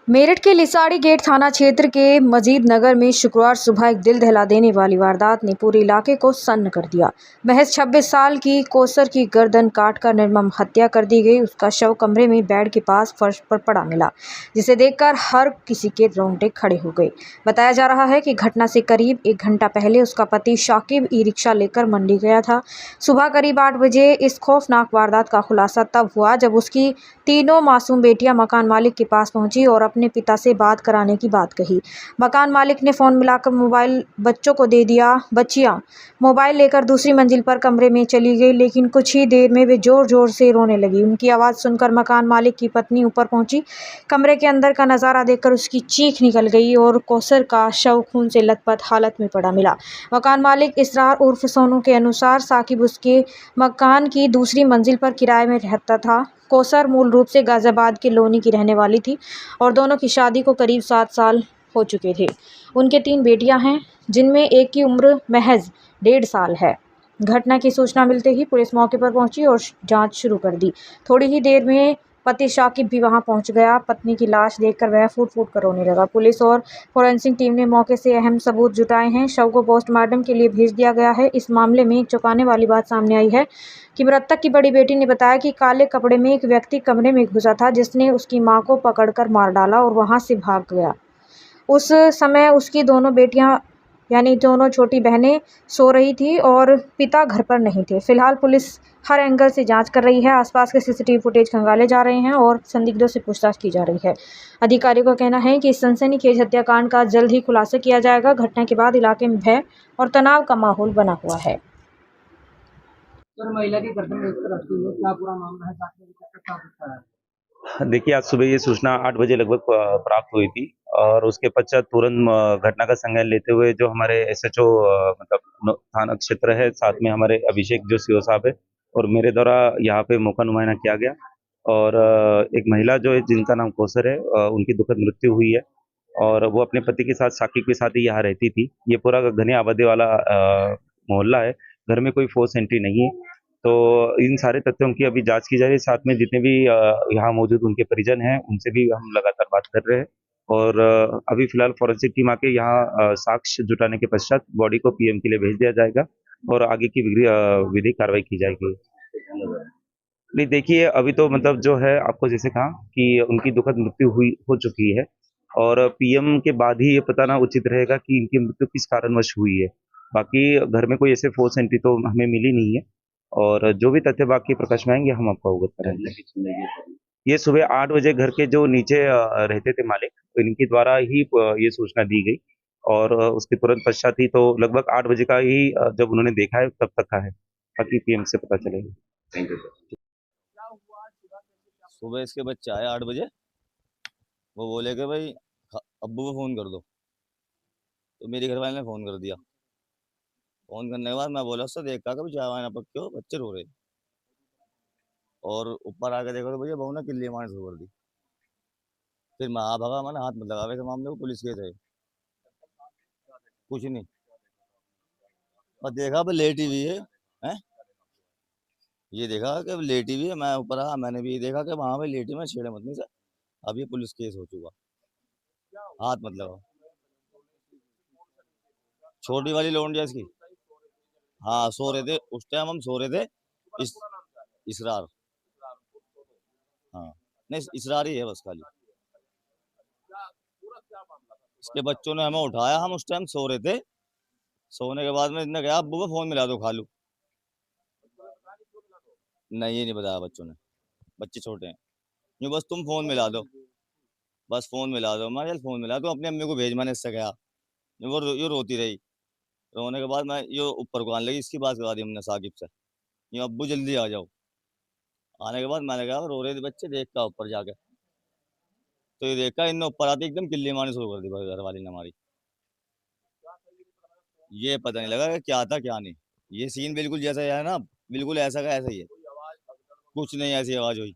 मेरठ के लिसाड़ी गेट थाना क्षेत्र के मजीद नगर में शुक्रवार सुबह एक दिल दहला देने वाली वारदात ने पूरे इलाके को सन्न कर दिया। महज 26 साल की कौसर की गर्दन काटकर निर्मम हत्या कर दी गई। उसका शव कमरे में बेड के पास फर्श पर पड़ा मिला, जिसे देखकर हर किसी के रोंगटे खड़े हो गए। बताया जा रहा है कि घटना से करीब 1 घंटा पहले उसका पति शाकिब ई रिक्शा लेकर मंडी गया था। सुबह करीब 8 बजे इस खौफनाक वारदात का खुलासा तब हुआ जब उसकी तीनों मासूम बेटियां मकान मालिक के पास पहुंची और अपने पिता से बात कराने की बात कही। मकान मालिक ने फ़ोन मिलाकर मोबाइल बच्चों को दे दिया। बच्चियां मोबाइल लेकर दूसरी मंजिल पर कमरे में चली गई, लेकिन कुछ ही देर में वे ज़ोर-ज़ोर से रोने लगी। उनकी आवाज़ सुनकर मकान मालिक की पत्नी ऊपर पहुंची। कमरे के अंदर का नज़ारा देखकर उसकी चीख निकल गई और कौसर का शव खून से लथपथ हालत में पड़ा मिला। मकान मालिक इसरार उर्फ सोनू के अनुसार साकिब उसके मकान की दूसरी मंजिल पर किराए में रहता था। कौसर मूल रूप से गाज़ियाबाद के लोनी की रहने वाली थी और दोनों की शादी को करीब 7 साल हो चुके थे। उनके 3 बेटियां हैं, जिनमें एक की उम्र महज 1.5 साल है। घटना की सूचना मिलते ही पुलिस मौके पर पहुंची और जांच शुरू कर दी। थोड़ी ही देर में पति शाकिब भी वहां पहुंच गया। पत्नी की लाश देखकर वह फूट-फूट कर रोने लगा। पुलिस और फोरेंसिक टीम ने मौके से अहम सबूत जुटाए हैं। शव को पोस्टमार्टम के लिए भेज दिया गया है। इस मामले में एक चौंकाने वाली बात सामने आई है कि मृतक की बड़ी बेटी ने बताया कि काले कपड़े में एक व्यक्ति कमरे में घुसा था, जिसने उसकी मां को पकड़कर मार डाला और वहां से भाग गया। उस समय उसकी दोनों बेटियां यानी दोनों छोटी बहनें सो रही थी और पिता घर पर नहीं थे। फिलहाल पुलिस हर एंगल से जांच कर रही है। आसपास के सीसीटीवी फुटेज खंगाले जा रहे हैं और संदिग्धों से पूछताछ की जा रही है। अधिकारियों का कहना है कि इस सनसनीखेज हत्याकांड का जल्द ही खुलासा किया जाएगा। घटना के बाद इलाके में भय और तनाव का माहौल बना हुआ है। सर, महिला की गर्दन देखकर रखी हुई है, क्या पूरा मामला है? जांच में क्या पूछा है? देखिए, आज सुबह ये सूचना 8 बजे लगभग प्राप्त हुई थी और उसके पश्चात तुरंत घटना का संज्ञान लेते हुए जो हमारे एसएचओ मतलब थाना क्षेत्र है, साथ में हमारे अभिषेक जो सीओ साहब है और मेरे द्वारा यहाँ पे मौका मुआयना किया गया और एक महिला जो है जिनका नाम कौसर है, उनकी दुखद मृत्यु हुई है और वो अपने पति के साथ साकिब के साथ ही यहाँ रहती थी। ये पूरा घने आबादी वाला मोहल्ला है, घर में कोई फोर्स एंट्री नहीं है। तो इन सारे तथ्यों की अभी जांच की जा रही है। साथ में जितने भी यहाँ मौजूद उनके परिजन हैं, उनसे भी हम लगातार बात कर रहे हैं और अभी फिलहाल फोरेंसिक टीम आके यहाँ साक्ष्य जुटाने के पश्चात बॉडी को पीएम के लिए भेज दिया जाएगा और आगे की विधिक कार्रवाई की जाएगी। नहीं, देखिए, अभी तो मतलब जो है आपको जैसे कहा कि उनकी दुखद मृत्यु हो चुकी है और पीएम के बाद ही ये बताना उचित रहेगा कि इनकी मृत्यु किस कारणवश हुई है। बाकी घर में कोई ऐसे फोर्स एंट्री तो हमें मिली नहीं है और जो भी तथ्य बाकी प्रकाश में आएंगे हम आपको अवगत कराएंगे। ये सुबह 8 बजे घर के जो नीचे रहते थे मालिक, तो इनके द्वारा ही ये सूचना दी गई और उसके तुरंत पश्चात ही तो लगभग 8 बजे का ही जब उन्होंने देखा है तब तक का है। बाकी पीएम से पता चलेगा। Thank you. सुबह इसके बच्चे आए 8 बजे। वो बोले कि भाई अब्बू को फ़ोन कर दो। तो मेरी घरवाली ने फ़ोन कर दिया। फ़ोन करने के बाद मैं बोला उससे, देखा कि चाय वाय ना पक्के हो, बच्चे रो रहे। और ऊपर आके देखा तो भैया बहू ने किल्ली मारनी शुरू कर दी। फिर मैं भगा, मैंने हाथ मत लगावे के मामले को, पुलिस के थे कुछ नहीं। और देखा अब लेटी हुई है, हैं? ये देखा कि अब लेटी हुई है। मैं ऊपर आया, मैंने भी ये देखा कि वहाँ पे लेटी, मैं छेड़े मत नहीं सर। अब ये पुलिस केस हो चुका। हाथ मत लगाओ। छोटी वाली लौंडिया इसकी। हाँ, सो रहे थे उस टाइम, हम सो रहे थे। इस इसरार। हाँ, नहीं इसरार ही है बस खाली। इसके बच्चों ने हमें उठाया, हम उस टाइम सो रहे थे। सोने के बाद में इन्होंने कहा अब्बू को फोन मिला दो खालू। नहीं, ये नहीं बताया बच्चों ने, बच्चे छोटे हैं। यूँ बस तुम फोन मिला दो, बस फोन मिला दो। मैं चल फोन मिला दो, अपनी अम्मी को भेज, मैंने इससे कहा। ये रोती रही। रोने के बाद मैं ये ऊपर को आने लगी, इसकी बात करा दी हमने साकिब से, यूँ अब्बू जल्दी आ जाओ। आने के बाद मैंने कहा रो रहे थे बच्चे, देख का ऊपर जाके। तो ये देखा, इनने ऊपर आते एकदम किल्ली मारनी शुरू कर दी घर वाली ने हमारी। ये पता नहीं लगा कि क्या था क्या नहीं। ये सीन बिल्कुल जैसा है ना, बिल्कुल ऐसा का ऐसा ही है। कुछ नहीं ऐसी आवाज हुई।